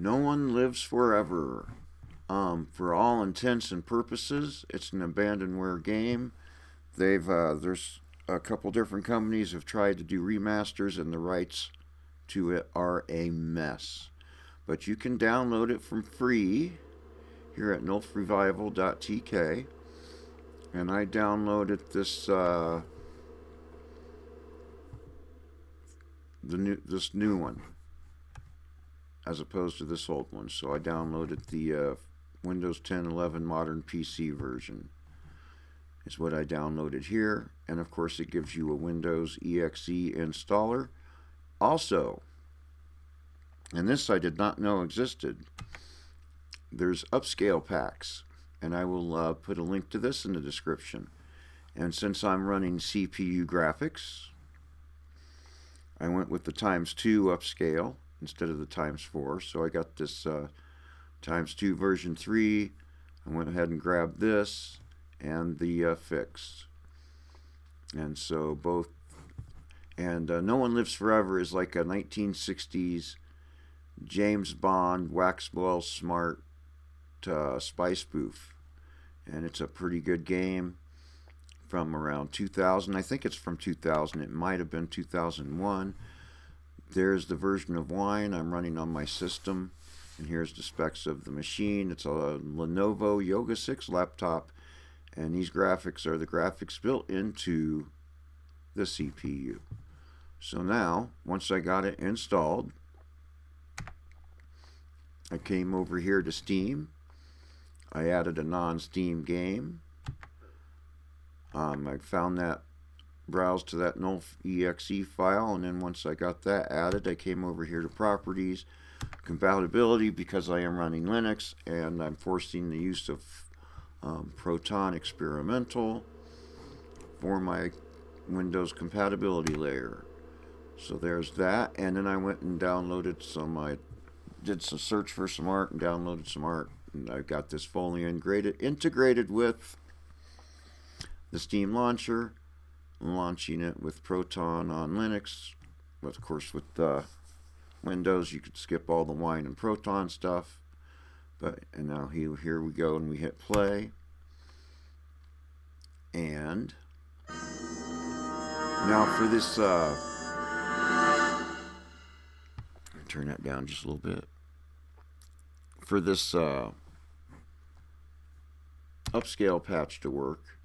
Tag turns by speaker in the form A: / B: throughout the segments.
A: No One Lives Forever. For all intents and purposes, it's an Abandonware game. There's a couple different companies have tried to do remasters, and the rights to it are a mess. But you can download it from free here at nulfrevival.tk. And I downloaded this new one as opposed to this old one. So I downloaded the Windows 10 11 Modern PC version. Is what I downloaded here, and of course it gives you a Windows exe installer. Also, and this I did not know existed, there's Upscale packs, and I will put a link to this in the description. And since I'm running CPU graphics, I went with the ×2 Upscale instead of the ×4, so I got this ×2 version 3. I went ahead and grabbed this and the fix. And so both, and No One Lives Forever is like a 1960s James Bond Waxwell Smart spy spoof, and it's a pretty good game from around 2000. I think it's from 2000. It might have been 2001. There's the version of Wine I'm running on my system, and here's the specs of the machine. It's a Lenovo Yoga 6 laptop, and these graphics are the graphics built into the CPU. So now, once I got it installed, I came over here to Steam. I added a non-Steam game. I found that, browsed to that nulf.exe file, and then once I got that added, I came over here to Properties, Compatibility, because I am running Linux, and I'm forcing the use of Proton Experimental for my Windows compatibility layer. So there's that, and then I went and downloaded I did some search for some art and downloaded some art, and I got this fully integrated with the Steam launcher, launching it with Proton on Linux. Of course, with Windows, you could skip all the Wine and Proton stuff. And now here we go, and we hit play. And now for this, turn that down just a little bit. For this upscale patch to work,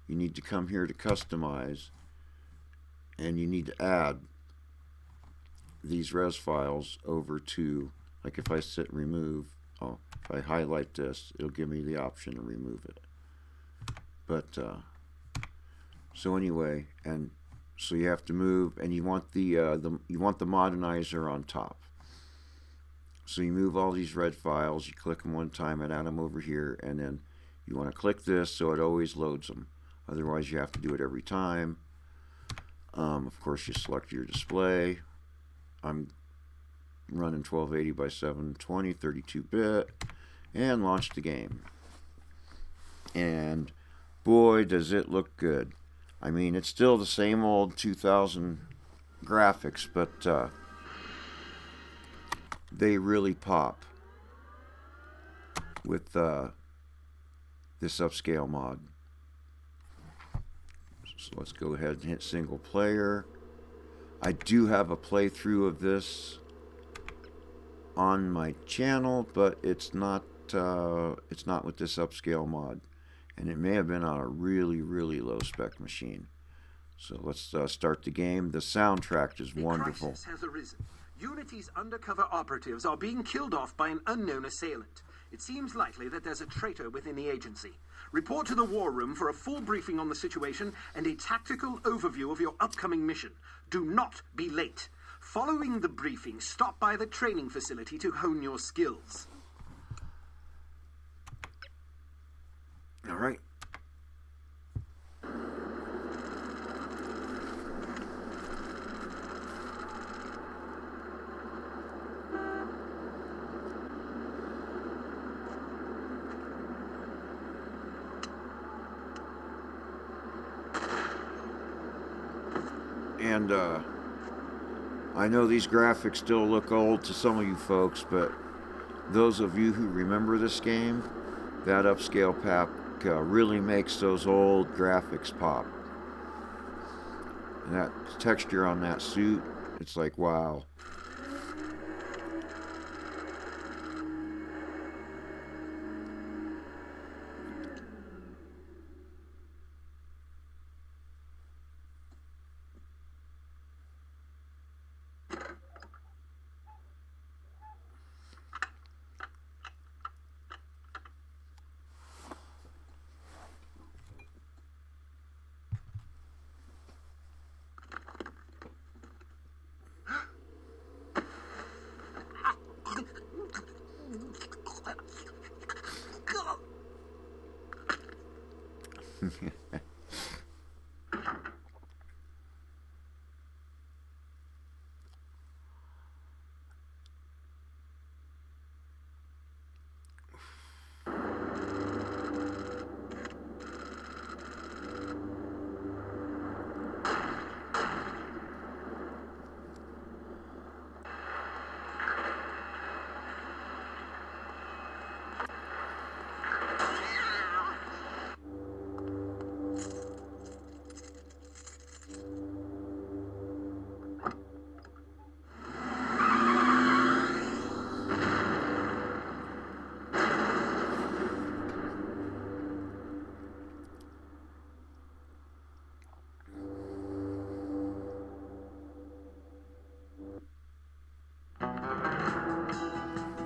A: you need to come here to customize, and you need to add these res files over to, like if I sit remove, if I highlight this, it'll give me the option to remove it. But so anyway, and so you have to move, and you want the modernizer on top. So you move all these red files, you click them one time and add them over here, and then you want to click this so it always loads them. Otherwise, you have to do it every time. Of course, you select your display. I'm running 1280 by 720, 32-bit, and launch the game. And boy, does it look good. I mean, it's still the same old 2000 graphics, but they really pop with this upscale mod. So let's go ahead and hit single player. I do have a playthrough of this on my channel, but it's not with this upscale mod, and it may have been on a really low spec machine. So let's start the game. The soundtrack is wonderful.
B: The crisis has arisen. Unity's undercover operatives are being killed off by an unknown assailant. It seems likely that there's a traitor within the agency. Report to the war room for a full briefing on the situation and a tactical overview of your upcoming mission. Do not be late. Following the briefing, stop by the training facility to hone your skills.
A: All right. And I know these graphics still look old to some of you folks, but those of you who remember this game, that upscale pack really makes those old graphics pop. And that texture on that suit, it's like, wow.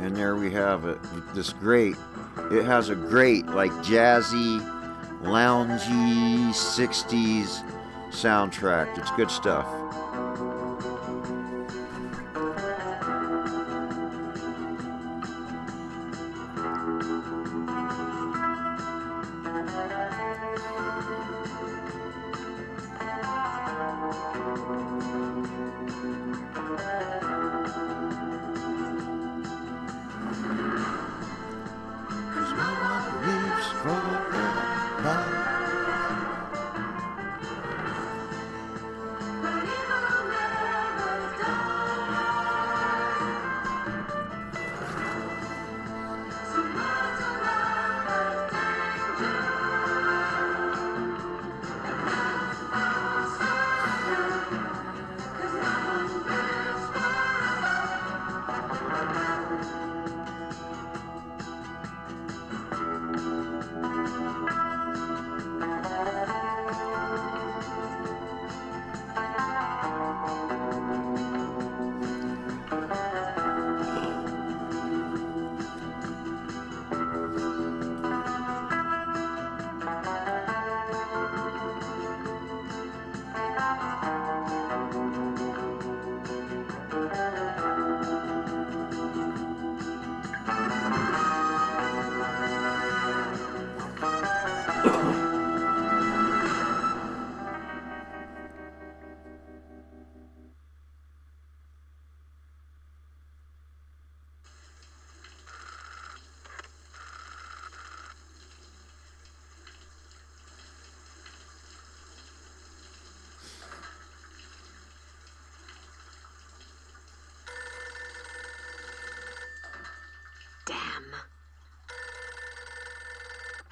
A: And there we have it. This grate. It has a great, like, jazzy, loungy 60s soundtrack. It's good stuff.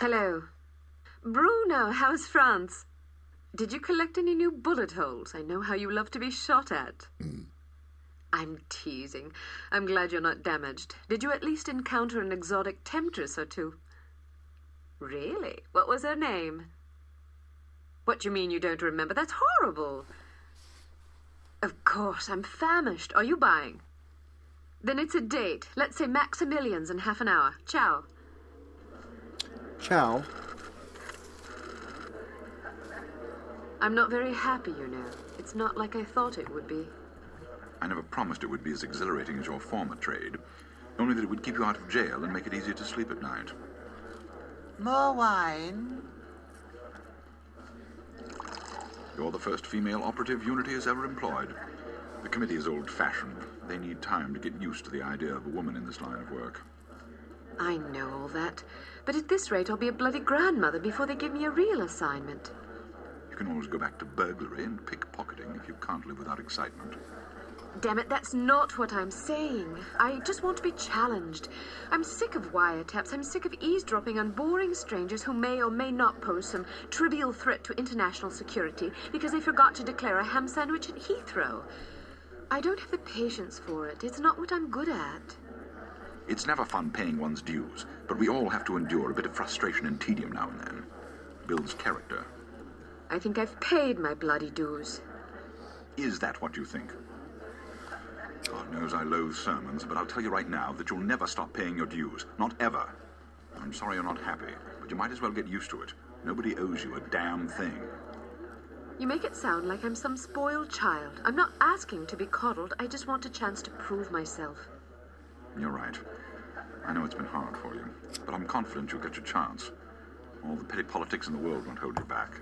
C: Hello. Bruno, how's France? Did you collect any new bullet holes? I know how you love to be shot at. I'm teasing. I'm glad you're not damaged. Did you at least encounter an exotic temptress or two? Really? What was her name? What do you mean you don't remember? That's horrible. Of course, I'm famished. Are you buying? Then it's a date. Let's say Maximilian's in half an hour. Ciao.
A: Ciao.
C: I'm not very happy, you know. It's not like I thought it would be.
D: I never promised it would be as exhilarating as your former trade. Only that it would keep you out of jail and make it easier to sleep at night.
E: More wine?
D: You're the first female operative Unity has ever employed. The committee is old-fashioned. They need time to get used to the idea of a woman in this line of work.
C: I know all that. But at this rate, I'll be a bloody grandmother before they give me a real assignment.
D: You can always go back to burglary and pickpocketing if you can't live without excitement.
C: Damn it, that's not what I'm saying. I just want to be challenged. I'm sick of wiretaps. I'm sick of eavesdropping on boring strangers who may or may not pose some trivial threat to international security because they forgot to declare a ham sandwich at Heathrow. I don't have the patience for it. It's not what I'm good at.
D: It's never fun paying one's dues, but we all have to endure a bit of frustration and tedium now and then. Builds character.
C: I think I've paid my bloody dues.
D: Is that what you think? God knows I loathe sermons, but I'll tell you right now that you'll never stop paying your dues. Not ever. I'm sorry you're not happy, but you might as well get used to it. Nobody owes you a damn thing.
C: You make it sound like I'm some spoiled child. I'm not asking to be coddled. I just want a chance to prove myself.
D: You're right. I know it's been hard for you, but I'm confident you'll get your chance. All the petty politics in the world won't hold you back.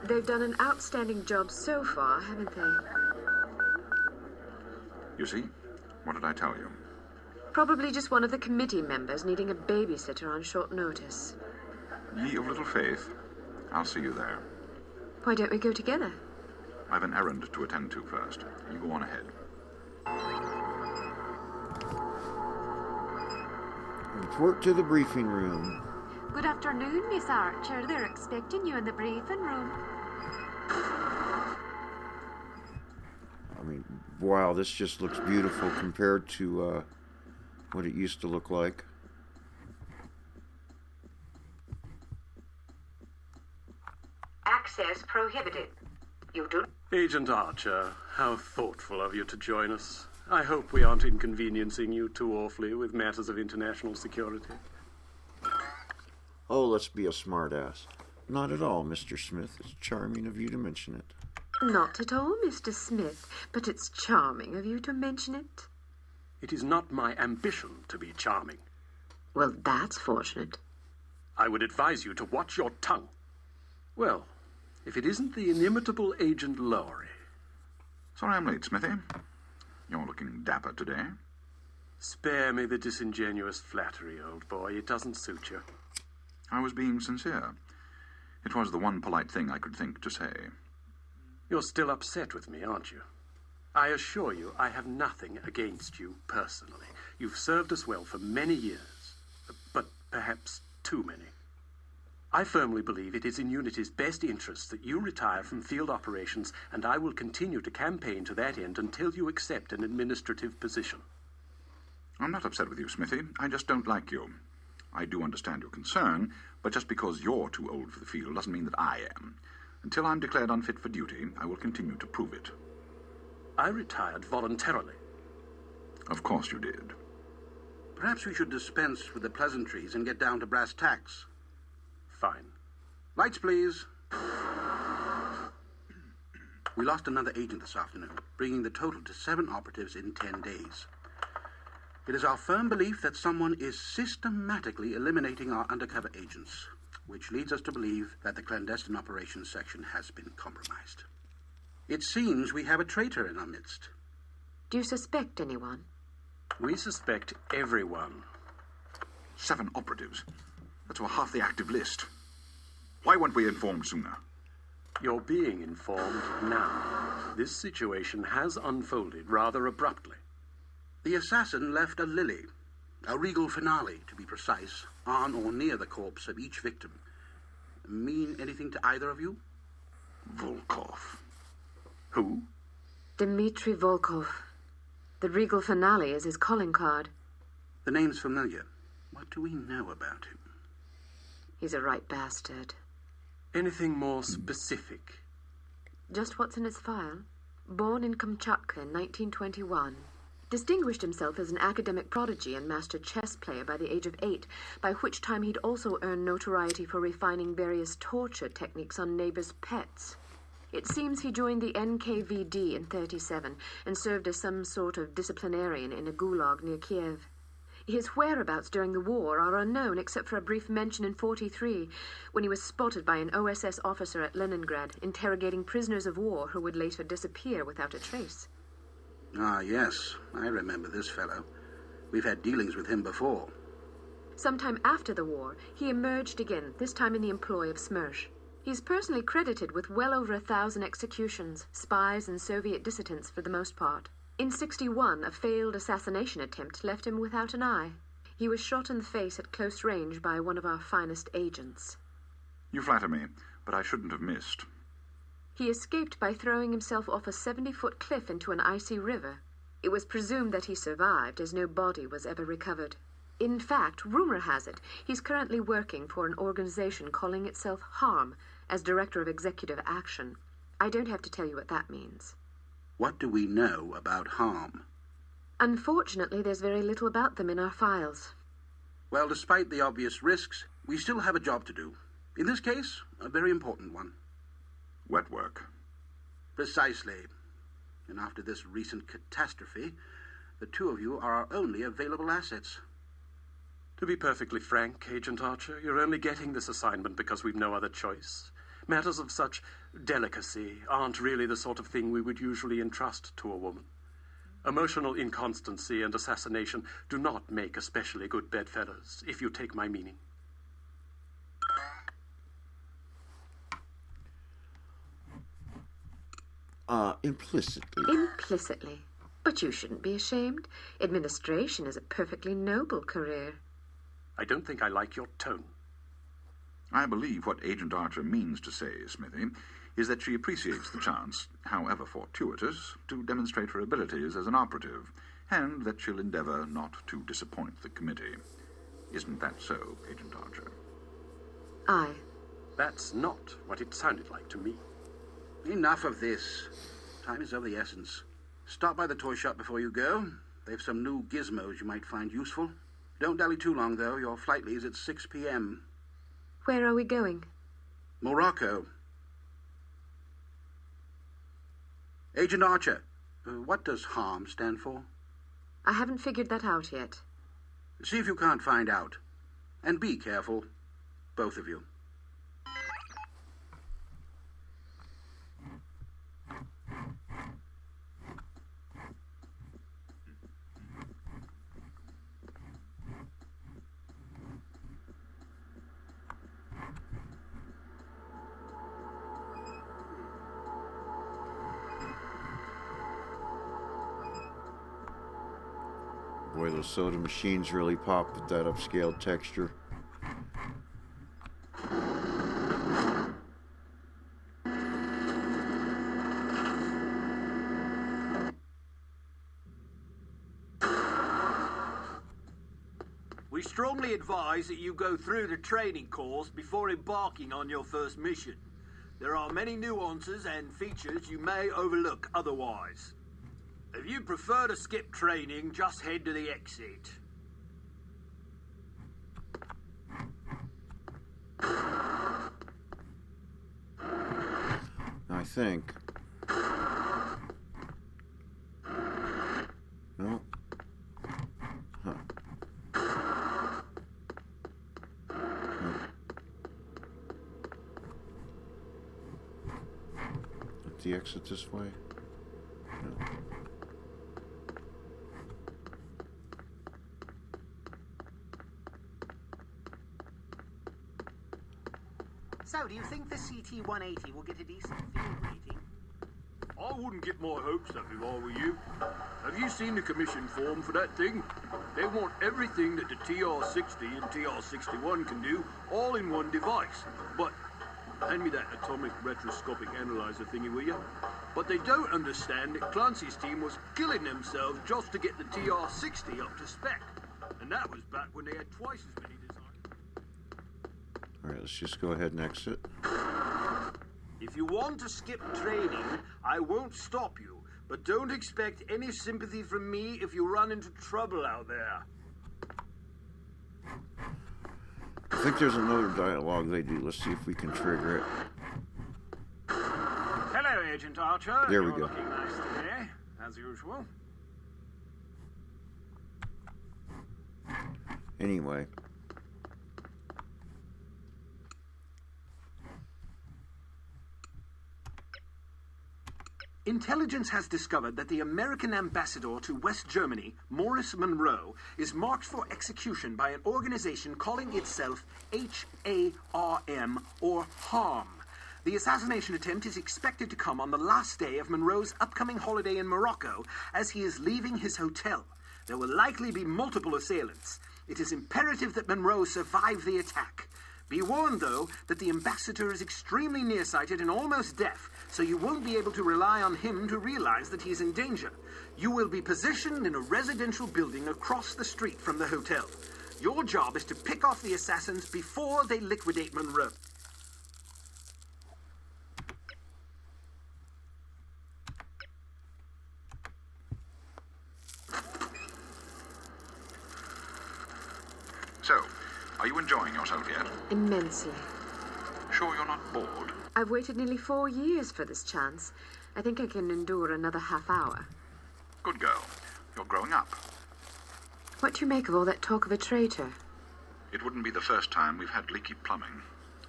C: They've done an outstanding job so far, haven't they?
D: You see? What did I tell you?
C: Probably just one of the committee members needing a babysitter on short notice.
D: Ye of little faith. I'll see you there.
C: Why don't we go together?
D: I've an errand to attend to first. You go on ahead.
A: Report to the briefing room.
C: Good afternoon, Miss Archer. They're expecting you in the briefing room.
A: I mean, wow, this just looks beautiful compared to what it used to look like.
C: Access prohibited. You do?
F: Agent Archer, how thoughtful of you to join us. I hope we aren't inconveniencing you too awfully with matters of international security.
A: Oh, let's be a smartass. Not at all, Mr. Smith. It's charming of you to mention it.
C: Not at all, Mr. Smith, but it's charming of you to mention it.
F: It is not my ambition to be charming.
C: Well, that's fortunate.
F: I would advise you to watch your tongue. Well, if it isn't the inimitable Agent Lowry.
D: Sorry I'm late, Smithy. You're looking dapper today.
F: Spare me the disingenuous flattery, old boy. It doesn't suit you.
D: I was being sincere. It was the one polite thing I could think to say.
F: You're still upset with me, aren't you? I assure you I have nothing against you personally. You've served us well for many years, but perhaps too many. I firmly believe it is in Unity's best interest that you retire from field operations, and I will continue to campaign to that end until you accept an administrative position.
D: I'm not upset with you, Smithy. I just don't like you. I do understand your concern, but just because you're too old for the field doesn't mean that I am. Until I'm declared unfit for duty, I will continue to prove it.
F: I retired voluntarily.
D: Of course you did.
G: Perhaps we should dispense with the pleasantries and get down to brass tacks.
F: Fine.
G: Lights, please. We lost another agent this afternoon, bringing the total to 7 operatives in 10 days. It is our firm belief that someone is systematically eliminating our undercover agents, which leads us to believe that the clandestine operations section has been compromised. It seems we have a traitor in our midst.
C: Do you suspect anyone?
F: We suspect everyone.
D: 7 operatives. That's over half the active list. Why weren't we informed sooner?
F: You're being informed now. This situation has unfolded rather abruptly.
G: The assassin left a lily, a regal finale, to be precise, on or near the corpse of each victim. Mean anything to either of you?
D: Volkov.
F: Who?
C: Dmitry Volkov. The regal finale is his calling card.
G: The name's familiar. What do we know about him?
C: He's a right bastard.
F: Anything more specific?
C: Just what's in his file. Born in Kamchatka in 1921. Distinguished himself as an academic prodigy and master chess player by the age of 8, by which time he'd also earned notoriety for refining various torture techniques on neighbors' pets. It seems he joined the NKVD in 1937 and served as some sort of disciplinarian in a gulag near Kiev. His whereabouts during the war are unknown except for a brief mention in 1943 when he was spotted by an OSS officer at Leningrad interrogating prisoners of war who would later disappear without a trace.
G: Ah, yes, I remember this fellow. We've had dealings with him before.
C: Sometime after the war, he emerged again, this time in the employ of Smersh. He's personally credited with well over 1,000 executions, spies and Soviet dissidents for the most part. In 61, a failed assassination attempt left him without an eye. He was shot in the face at close range by one of our finest agents.
D: You flatter me, but I shouldn't have missed.
C: He escaped by throwing himself off a 70-foot cliff into an icy river. It was presumed that he survived, as no body was ever recovered. In fact, rumor has it, he's currently working for an organization calling itself HARM as Director of Executive Action. I don't have to tell you what that means.
G: What do we know about harm?
C: Unfortunately, there's very little about them in our files.
G: Well, despite the obvious risks, we still have a job to do. In this case, a very important one.
D: Wet work.
G: Precisely. And after this recent catastrophe, the two of you are our only available assets.
F: To be perfectly frank, Agent Archer, you're only getting this assignment because we've no other choice. Matters of such delicacy aren't really the sort of thing we would usually entrust to a woman. Emotional inconstancy and assassination do not make especially good bedfellows, if you take my meaning.
A: Implicitly.
C: Implicitly. But you shouldn't be ashamed. Administration is a perfectly noble career.
F: I don't think I like your tone.
D: I believe what Agent Archer means to say, Smithy, is that she appreciates the chance, however fortuitous, to demonstrate her abilities as an operative, and that she'll endeavor not to disappoint the committee. Isn't that so, Agent Archer?
C: Aye.
F: That's not what it sounded like to me.
G: Enough of this. Time is of the essence. Stop by the toy shop before you go. They've some new gizmos you might find useful. Don't dally too long, though. Your flight leaves at 6 p.m.
C: Where are we going?
G: Morocco. Agent Archer, what does HARM stand for?
C: I haven't figured that out yet.
G: See if you can't find out. And be careful, both of you.
A: Boy, those soda machines really pop with that upscaled texture.
H: We strongly advise that you go through the training course before embarking on your first mission. There are many nuances and features you may overlook otherwise. If you prefer to skip training, just head to the exit.
A: I think. No. Huh. The exit this way? No.
B: So, do you think the CT-180 will get a decent field rating?
H: I wouldn't get my hopes up if I were you. Have you seen the commission form for that thing? They want everything that the TR-60 and TR-61 can do, all in one device. But, hand me that atomic retroscopic analyzer thingy, will you? But they don't understand that Clancy's team was killing themselves just to get the TR-60 up to spec. And that was back when they had twice as many designs.
A: Alright, let's just go ahead and exit.
H: If you want to skip training, I won't stop you. But don't expect any sympathy from me if you run into trouble out there.
A: I think there's another dialogue they do. Let's see if we can trigger it.
H: Hello, Agent Archer.
A: There we
H: You're
A: go.
H: looking nice today, as usual.
A: Anyway.
B: Intelligence has discovered that the American ambassador to West Germany, Morris Monroe, is marked for execution by an organization calling itself HARM, or HARM. The assassination attempt is expected to come on the last day of Monroe's upcoming holiday in Morocco as he is leaving his hotel. There will likely be multiple assailants. It is imperative that Monroe survive the attack. Be warned, though, that the ambassador is extremely nearsighted and almost deaf, so you won't be able to rely on him to realize that he is in danger. You will be positioned in a residential building across the street from the hotel. Your job is to pick off the assassins before they liquidate Monroe.
D: So, are you enjoying yourself yet?
C: Immensely.
D: Sure you're not bored?
C: I've waited nearly 4 years for this chance. I think I can endure another half hour.
D: Good girl. You're growing up.
C: What do you make of all that talk of a traitor?
D: It wouldn't be the first time we've had leaky plumbing.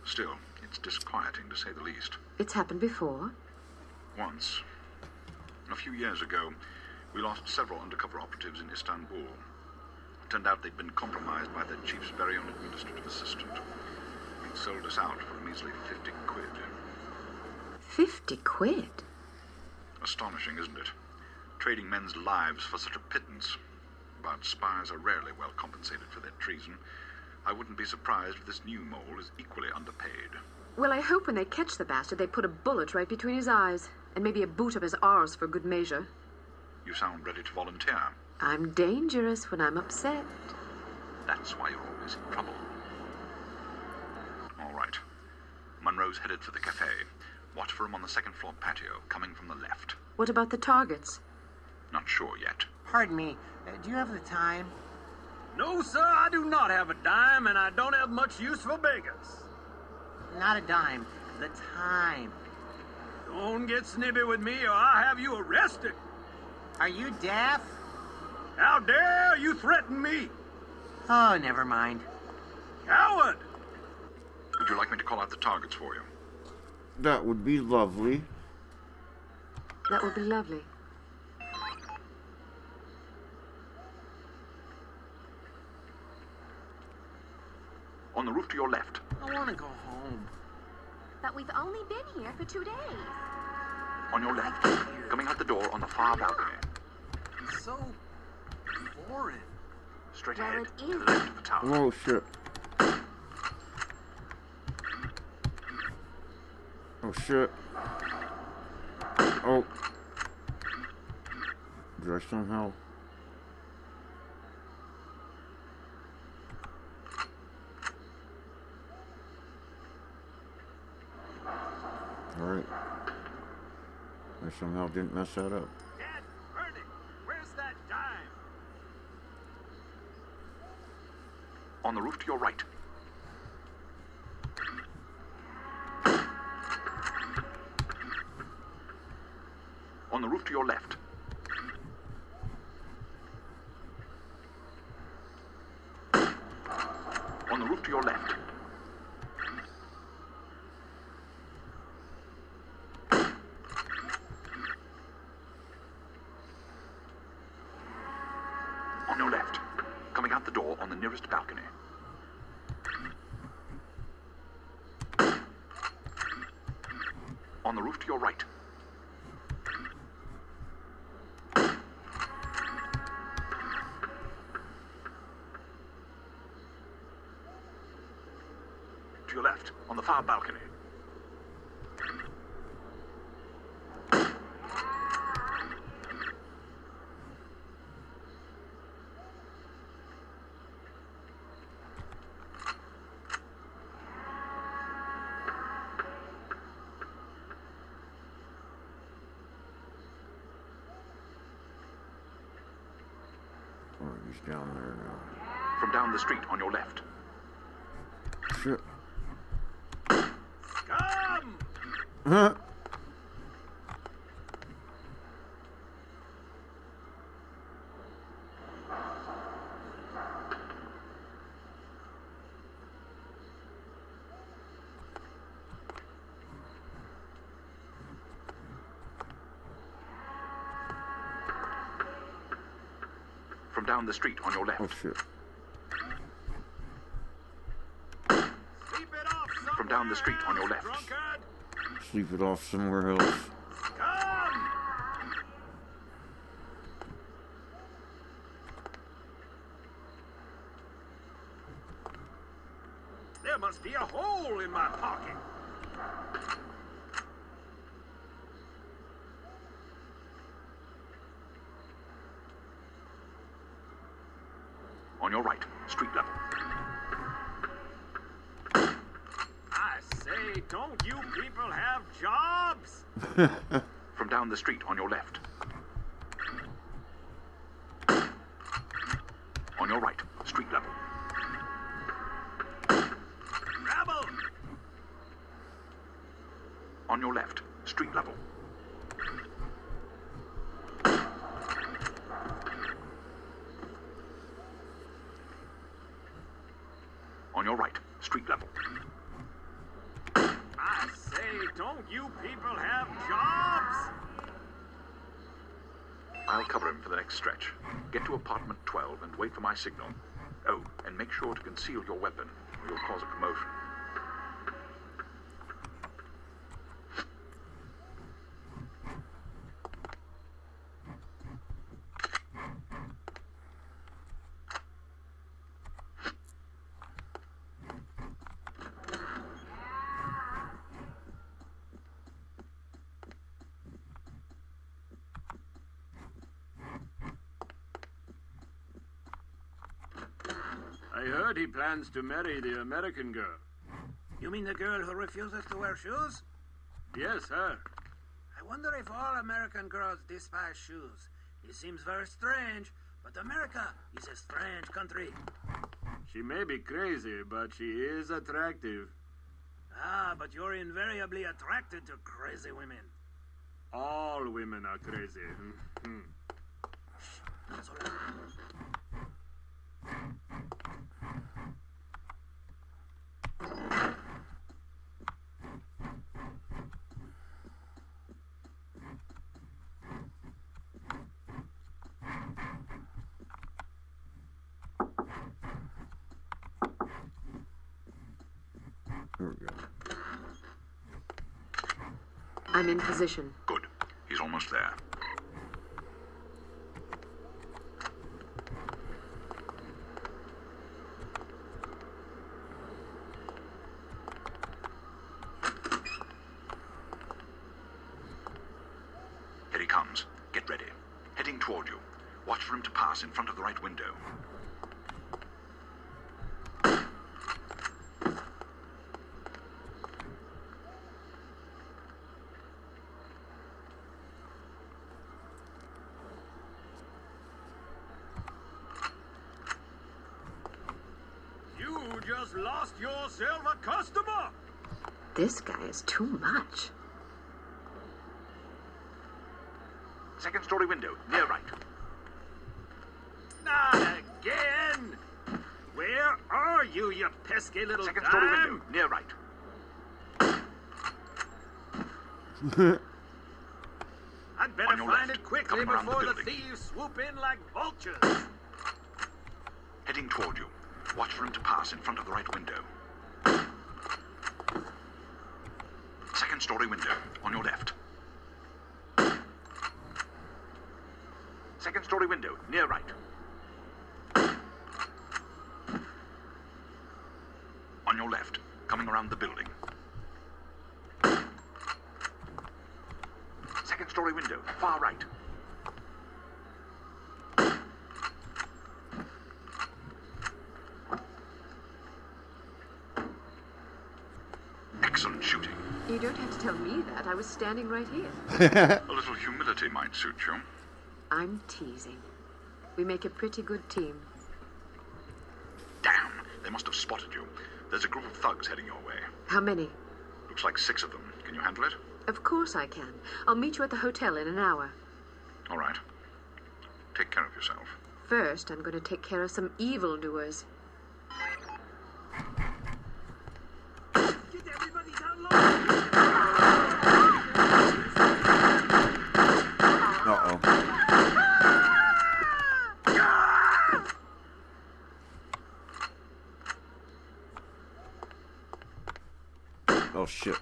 D: Still, it's disquieting to say the least.
C: It's happened before.
D: Once. A few years ago, we lost several undercover operatives in Istanbul. Turned out they'd been compromised by their chief's very own administrative assistant. He'd sold us out for a measly 50 quid.
C: 50 quid?
D: Astonishing, isn't it? Trading men's lives for such a pittance. But spies are rarely well compensated for their treason. I wouldn't be surprised if this new mole is equally underpaid.
C: Well, I hope when they catch the bastard, they put a bullet right between his eyes. And maybe a boot up his arse for good measure.
D: You sound ready to volunteer.
C: I'm dangerous when I'm upset.
D: That's why you're always in trouble. All right. Monroe's headed for the cafe. Watch for him on the second floor patio, coming from the left.
C: What about the targets?
D: Not sure yet.
E: Pardon me, do you have the time?
H: No, sir, I do not have a dime, and I don't have much use for beggars.
E: Not a dime, the time.
H: Don't get snippy with me, or I'll have you arrested.
E: Are you deaf?
H: How dare you threaten me?
E: Oh, never mind.
H: Coward!
D: Would you like me to call out the targets for you?
A: That would be lovely.
C: That would be lovely.
D: On the roof to your left.
E: I want to go home.
I: But we've only been here for 2 days.
D: On your left. Coming out the door on the far balcony.
B: It's so boring.
D: Straight
I: Well,
D: ahead,
I: it
D: to the
I: is.
D: left of the tower.
A: Oh shit. Oh shit. Oh. Did I somehow... Alright. I somehow didn't mess that up.
H: Dad, Ernie, where's that dime?
D: On the roof to your right. On the roof to your left. On the roof to your left. On your left. Coming out the door on the nearest balcony. On the roof to your right. To your left, on the far balcony.
A: Oh, he's down there now.
D: From down the street on your left.
A: Shit.
H: Come!
A: Huh?
D: From down the street on your left.
A: Oh shit.
H: Sleep it off
D: From down the street on your
H: somewhere
D: left.
H: else, drunkard.
A: Sleep it off somewhere else.
B: There must be a hole in my pocket.
D: On your right, street level.
B: I say, don't you people have jobs?
D: From down the street on your left. On your right, street level.
B: Rabble!
D: On your left, street level. On your right, street level.
B: I say, don't you people have jobs?
D: I'll cover him for the next stretch. Get to apartment 12 and wait for my signal. Oh, and make sure to conceal your weapon, or you'll cause a commotion.
H: I heard he plans to marry the American girl.
B: You mean the girl who refuses to wear shoes?
H: Yes, her.
B: I wonder if all American girls despise shoes. It seems very strange, but America is a strange country.
H: She may be crazy, but she is attractive.
B: Ah, but you're invariably attracted to crazy women.
H: All women are crazy.
B: Not so loud.
A: There we go.
C: I'm in position.
D: Good. He's almost there. Here he comes. Get ready. Heading toward you. Watch for him to pass in front of the right window.
B: You just lost yourself a customer!
C: This guy is too much.
D: Second story window, near right.
B: Not again! Where are you, you pesky little
D: Second story
B: dime?
D: window, near right.
B: I'd better
D: On your
B: find
D: left,
B: it quickly
D: coming around the
B: before the
D: building.
B: thieves swoop in like vultures.
D: Heading toward you. Watch for him to pass in front of the right window. Second story window, on your left. Second story window, near right. On your left, coming around the building. Second story window, far right. Excellent shooting.
C: You don't have to tell me that. I was standing right here.
D: A little humility might suit you.
C: I'm teasing. We make a pretty good team.
D: Damn, they must have spotted you. There's a group of thugs heading your way.
C: How many?
D: Looks like 6 of them. Can you handle it?
C: Of course I can. I'll meet you at the hotel in an hour.
D: All right. Take care of yourself.
C: First, I'm going to take care of some evildoers.
B: Get everybody down low!
A: Uh-oh. Oh, shit.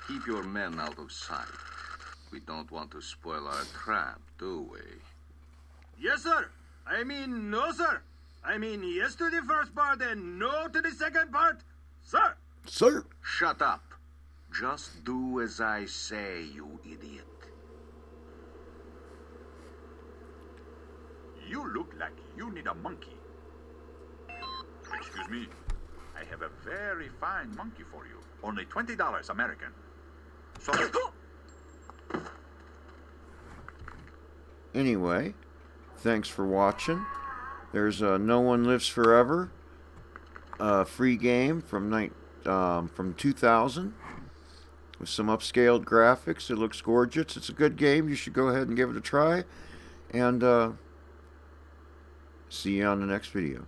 J: Keep your men out of sight. We don't want to spoil our trap, do we?
B: Yes, sir. I mean, no, sir. I mean, yes to the first part and no to the second part, sir.
A: Sir.
J: Shut up. Just do as I say, you idiot.
D: You look like you need a monkey. Excuse me. I have a very fine monkey for you. Only $20 American. So...
A: Anyway, thanks for watching. There's No One Lives Forever, a free game from 2000 with some upscaled graphics. It looks gorgeous. It's a good game. You should go ahead and give it a try. And see you on the next video.